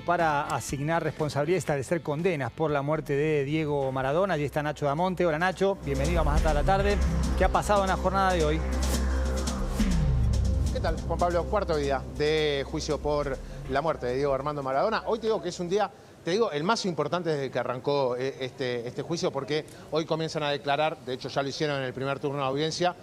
Para asignar responsabilidades y establecer condenas por la muerte de Diego Maradona. Allí está Nacho Damonte. Hola Nacho, bienvenido a Más Hasta la Tarde. ¿Qué ha pasado en la jornada de hoy? ¿Qué tal, Juan Pablo? Cuarto día de juicio por la muerte de Diego Armando Maradona. Hoy te digo que es un día, el más importante desde que arrancó este juicio, porque hoy comienzan a declarar, de hecho ya lo hicieron en el primer turno de audiencia,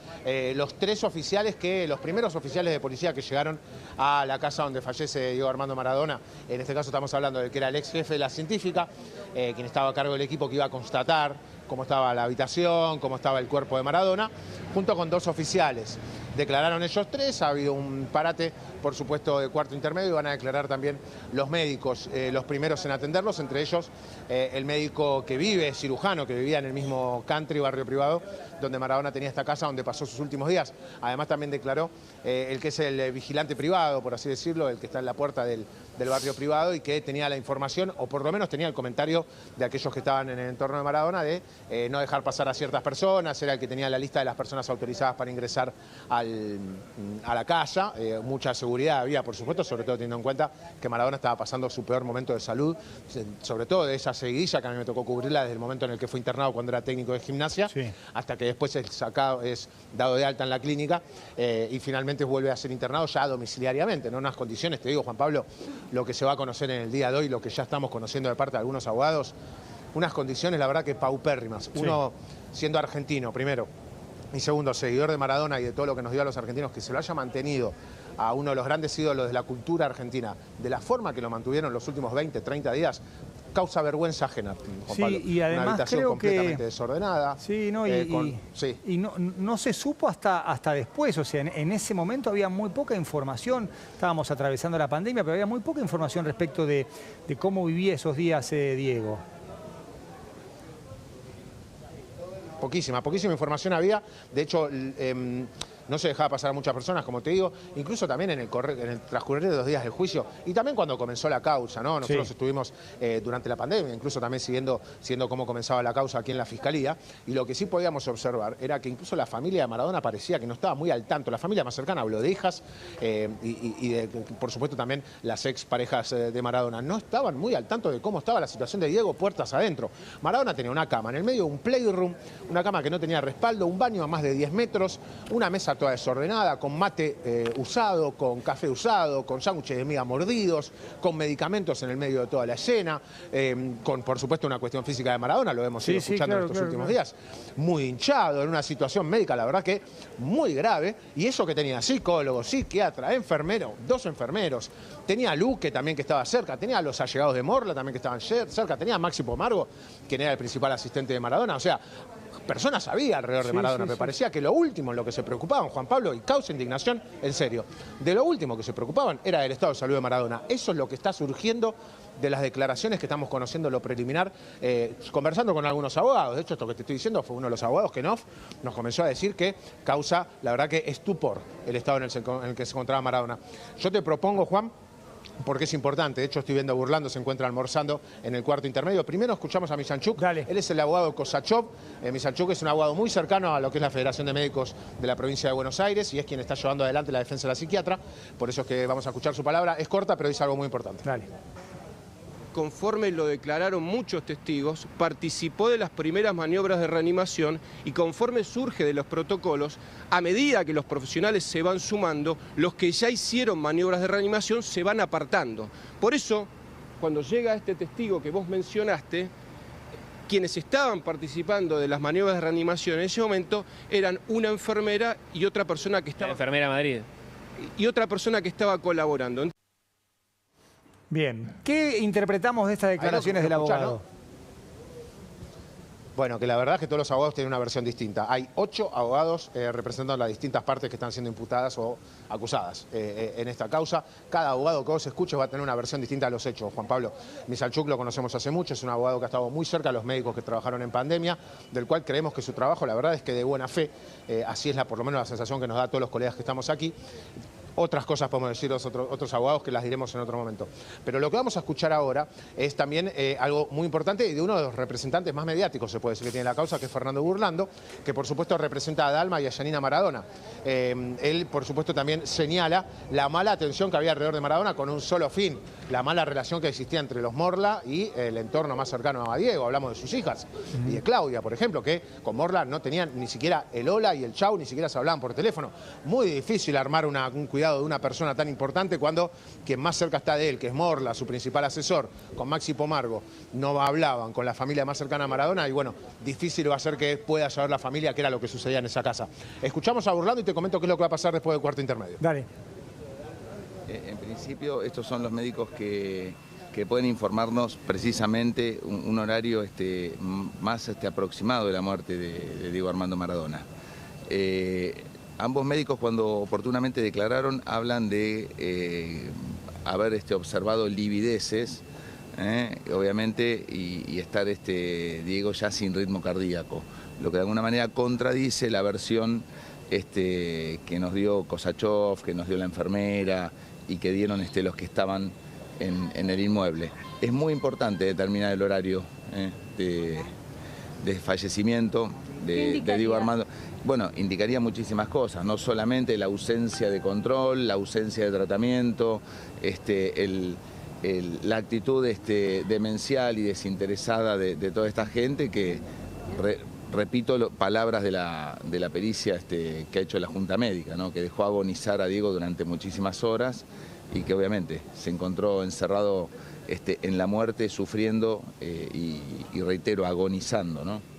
los primeros oficiales de policía que llegaron a la casa donde fallece Diego Armando Maradona. En este caso estamos hablando de que era el ex jefe de la científica, quien estaba a cargo del equipo que iba a constatar cómo estaba la habitación, cómo estaba el cuerpo de Maradona, junto con dos oficiales. Declararon ellos tres, ha habido un parate, por supuesto, de cuarto intermedio, y van a declarar también los médicos, los primeros en atenderlos, entre ellos el médico que vive, cirujano, que vivía en el mismo country, barrio privado, donde Maradona tenía esta casa, donde pasó sus últimos días. Además también declaró el que es el vigilante privado, por así decirlo, el que está en la puerta del barrio privado y que tenía la información, o por lo menos tenía el comentario de aquellos que estaban en el entorno de Maradona, de no dejar pasar a ciertas personas, era el que tenía la lista de las personas autorizadas para ingresar a la casa. Mucha seguridad había, por supuesto, sobre todo teniendo en cuenta que Maradona estaba pasando su peor momento de salud, sobre todo de esa seguidilla que a mí me tocó cubrirla desde el momento en el que fue internado cuando era técnico de gimnasia, sí, hasta que después es dado de alta en la clínica y finalmente vuelve a ser internado ya domiciliariamente, ¿no? Unas condiciones, te digo, Juan Pablo, lo que se va a conocer en el día de hoy, lo que ya estamos conociendo de parte de algunos abogados, unas condiciones, la verdad, que paupérrimas. Sí. Uno, siendo argentino, primero, y segundo, seguidor de Maradona y de todo lo que nos dio a los argentinos, que se lo haya mantenido a uno de los grandes ídolos de la cultura argentina, de la forma que lo mantuvieron los últimos 20, 30 días, causa vergüenza ajena, Juan Pablo. Y además una habitación creo completamente que desordenada. Sí, no, y no se supo hasta después, o sea, en ese momento había muy poca información, estábamos atravesando la pandemia, pero había muy poca información respecto de cómo vivía esos días Diego. Poquísima información había. De hecho, no se dejaba pasar a muchas personas, como te digo, incluso también en el transcurrir de los días del juicio y también cuando comenzó la causa, ¿no? Nosotros estuvimos durante la pandemia, incluso también siguiendo cómo comenzaba la causa aquí en la Fiscalía, y lo que sí podíamos observar era que incluso la familia de Maradona parecía que no estaba muy al tanto. La familia más cercana, habló de hijas por supuesto también las ex parejas de Maradona, no estaban muy al tanto de cómo estaba la situación de Diego puertas adentro. Maradona tenía una cama en el medio, un playroom, una cama que no tenía respaldo, un baño a más de 10 metros, una mesa toda desordenada, con mate usado, con café usado, con sándwiches de miga mordidos, con medicamentos en el medio de toda la escena, con, por supuesto, una cuestión física de Maradona, lo hemos ido escuchando en estos últimos días, muy hinchado, en una situación médica, la verdad que muy grave, y eso que tenía psicólogo, psiquiatra, enfermero, dos enfermeros, tenía a Luque también que estaba cerca, tenía a los allegados de Morla también que estaban cerca, tenía a Maxi Pomargo, quien era el principal asistente de Maradona, o sea, personas había alrededor de Maradona. Me parecía que lo último en lo que se preocupaban, Juan Pablo, y causa indignación, en serio, de lo último que se preocupaban era del estado de salud de Maradona. Eso es lo que está surgiendo de las declaraciones que estamos conociendo, lo preliminar, conversando con algunos abogados. De hecho, esto que te estoy diciendo fue uno de los abogados que nos comenzó a decir que causa, la verdad, que estupor el estado en el que se encontraba Maradona. Yo te propongo, Juan, porque es importante, de hecho estoy viendo a Burlando, se encuentra almorzando en el cuarto intermedio. Primero escuchamos a Michanchuk, él es el abogado Kosachov. Michanchuk es un abogado muy cercano a lo que es la Federación de Médicos de la provincia de Buenos Aires y es quien está llevando adelante la defensa de la psiquiatra, por eso es que vamos a escuchar su palabra. Es corta, pero dice algo muy importante. Dale. Conforme lo declararon muchos testigos, participó de las primeras maniobras de reanimación y conforme surge de los protocolos, a medida que los profesionales se van sumando, los que ya hicieron maniobras de reanimación se van apartando. Por eso, cuando llega este testigo que vos mencionaste, quienes estaban participando de las maniobras de reanimación en ese momento eran una enfermera y otra persona que estaba... La enfermera Madrid. Y otra persona que estaba colaborando. Bien, ¿qué interpretamos de estas declaraciones del abogado? ¿No? Bueno, que la verdad es que todos los abogados tienen una versión distinta. Hay 8 abogados representando las distintas partes que están siendo imputadas o acusadas en esta causa. Cada abogado que vos escuches va a tener una versión distinta de los hechos, Juan Pablo. Michalchuk lo conocemos hace mucho, es un abogado que ha estado muy cerca de los médicos que trabajaron en pandemia, del cual creemos que su trabajo, la verdad es que de buena fe, así es por lo menos la sensación que nos da a todos los colegas que estamos aquí. Otras cosas podemos decir otros abogados que las diremos en otro momento. Pero lo que vamos a escuchar ahora es también algo muy importante y de uno de los representantes más mediáticos, se puede decir, que tiene la causa, que es Fernando Burlando, que por supuesto representa a Dalma y a Yanina Maradona. Él, por supuesto, también señala la mala atención que había alrededor de Maradona con un solo fin, la mala relación que existía entre los Morla y el entorno más cercano a Diego. Hablamos de sus hijas y de Claudia, por ejemplo, que con Morla no tenían ni siquiera el hola y el chau, ni siquiera se hablaban por teléfono. Muy difícil armar un cuidado de una persona tan importante cuando quien más cerca está de él, que es Morla, su principal asesor, con Maxi Pomargo, no hablaban con la familia más cercana a Maradona y bueno, difícil va a ser que pueda saber la familia qué era lo que sucedía en esa casa. Escuchamos a Burlando y te comento qué es lo que va a pasar después del cuarto intermedio. Dale. En principio, estos son los médicos que pueden informarnos precisamente un horario más aproximado de la muerte de Diego Armando Maradona. Ambos médicos, cuando oportunamente declararon, hablan de haber observado livideces, obviamente, y estar Diego ya sin ritmo cardíaco, lo que de alguna manera contradice la versión que nos dio Kosachov, que nos dio la enfermera y que dieron los que estaban en el inmueble. Es muy importante determinar el horario de fallecimiento de Diego Armando. Bueno, indicaría muchísimas cosas, no solamente la ausencia de control, la ausencia de tratamiento, la actitud demencial y desinteresada de toda esta gente que, repito, palabras de la pericia que ha hecho la Junta Médica, ¿no? Que dejó agonizar a Diego durante muchísimas horas y que obviamente se encontró encerrado en la muerte, sufriendo y reitero, agonizando, ¿no?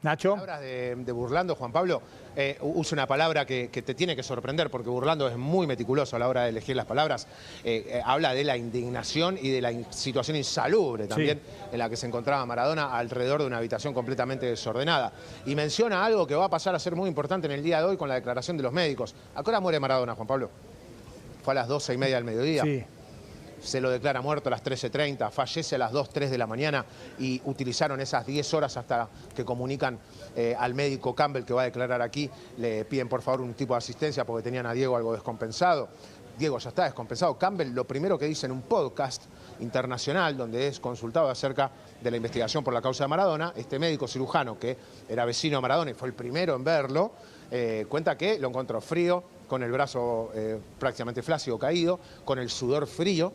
Nacho. Palabras de Burlando, Juan Pablo, usa una palabra que te tiene que sorprender porque Burlando es muy meticuloso a la hora de elegir las palabras. Habla de la indignación y de la situación insalubre también en la que se encontraba Maradona alrededor de una habitación completamente desordenada. Y menciona algo que va a pasar a ser muy importante en el día de hoy con la declaración de los médicos. ¿A qué hora muere Maradona, Juan Pablo? Fue a las 12:30 del mediodía. Sí. Se lo declara muerto a las 13:30, fallece a las 2, 3 de la mañana y utilizaron esas 10 horas hasta que comunican al médico Campbell que va a declarar aquí. Le piden por favor un tipo de asistencia porque tenían a Diego algo descompensado. Diego ya está descompensado. Campbell lo primero que dice en un podcast internacional donde es consultado acerca de la investigación por la causa de Maradona, este médico cirujano que era vecino a Maradona y fue el primero en verlo, cuenta que lo encontró frío, con el brazo prácticamente flácido caído, con el sudor frío,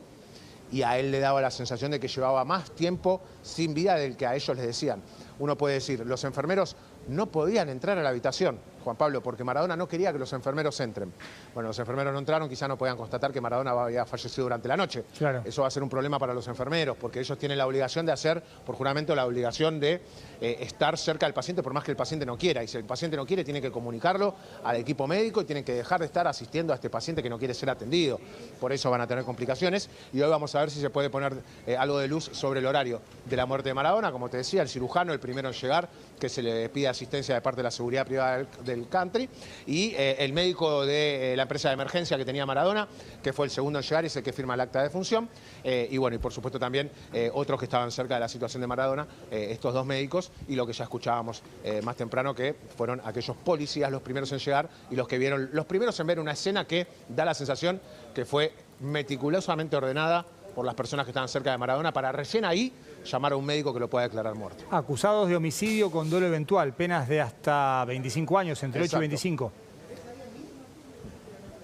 y a él le daba la sensación de que llevaba más tiempo sin vida del que a ellos les decían. Uno puede decir, los enfermeros no podían entrar a la habitación, Juan Pablo, porque Maradona no quería que los enfermeros entren. Bueno, los enfermeros no entraron, quizá no podían constatar que Maradona había fallecido durante la noche. Claro. Eso va a ser un problema para los enfermeros, porque ellos tienen la obligación de hacer, por juramento, la obligación de estar cerca del paciente por más que el paciente no quiera. Y si el paciente no quiere, tiene que comunicarlo al equipo médico y tienen que dejar de estar asistiendo a este paciente que no quiere ser atendido. Por eso van a tener complicaciones. Y hoy vamos a ver si se puede poner algo de luz sobre el horario de la muerte de Maradona. Como te decía, el cirujano, el primero en llegar, que se le pide asistencia de parte de la seguridad privada del country, y el médico de la empresa de emergencia que tenía Maradona, que fue el segundo en llegar y es el que firma el acta de defunción, y bueno, y por supuesto también otros que estaban cerca de la situación de Maradona, estos dos médicos, y lo que ya escuchábamos más temprano, que fueron aquellos policías los primeros en llegar y los primeros en ver una escena que da la sensación que fue meticulosamente ordenada por las personas que estaban cerca de Maradona para recién ahí llamar a un médico que lo pueda declarar muerto. Acusados de homicidio con dolo eventual, penas de hasta 25 años, entre 8 y 25.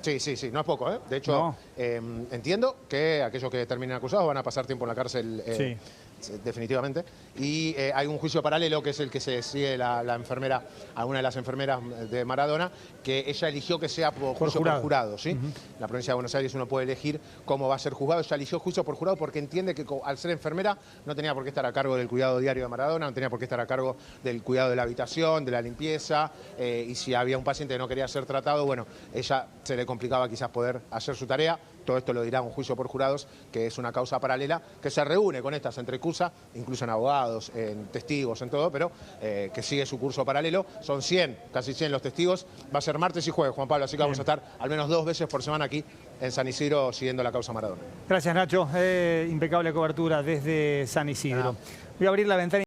Sí, no es poco, ¿eh? De hecho, no. Entiendo que aquellos que terminen acusados van a pasar tiempo en la cárcel definitivamente. Y hay un juicio paralelo que es el que se sigue la enfermera, a una de las enfermeras de Maradona, que ella eligió que sea por juicio por jurado, ¿sí? En la provincia de Buenos Aires uno puede elegir cómo va a ser juzgado. Ella eligió juicio por jurado porque entiende que al ser enfermera no tenía por qué estar a cargo del cuidado diario de Maradona, no tenía por qué estar a cargo del cuidado de la habitación, de la limpieza, y si había un paciente que no quería ser tratado, bueno, ella se le complicaba quizás poder hacer su tarea. Todo esto lo dirá un juicio por jurados, que es una causa paralela que se reúne con estas, entrecusa, incluso en abogados, en testigos, en todo, pero que sigue su curso paralelo. Son 100, casi 100 los testigos. Va a ser martes y jueves, Juan Pablo, así que vamos a estar al menos 2 veces por semana aquí en San Isidro siguiendo la causa Maradona. Gracias, Nacho. Impecable cobertura desde San Isidro. Voy a abrir la ventana.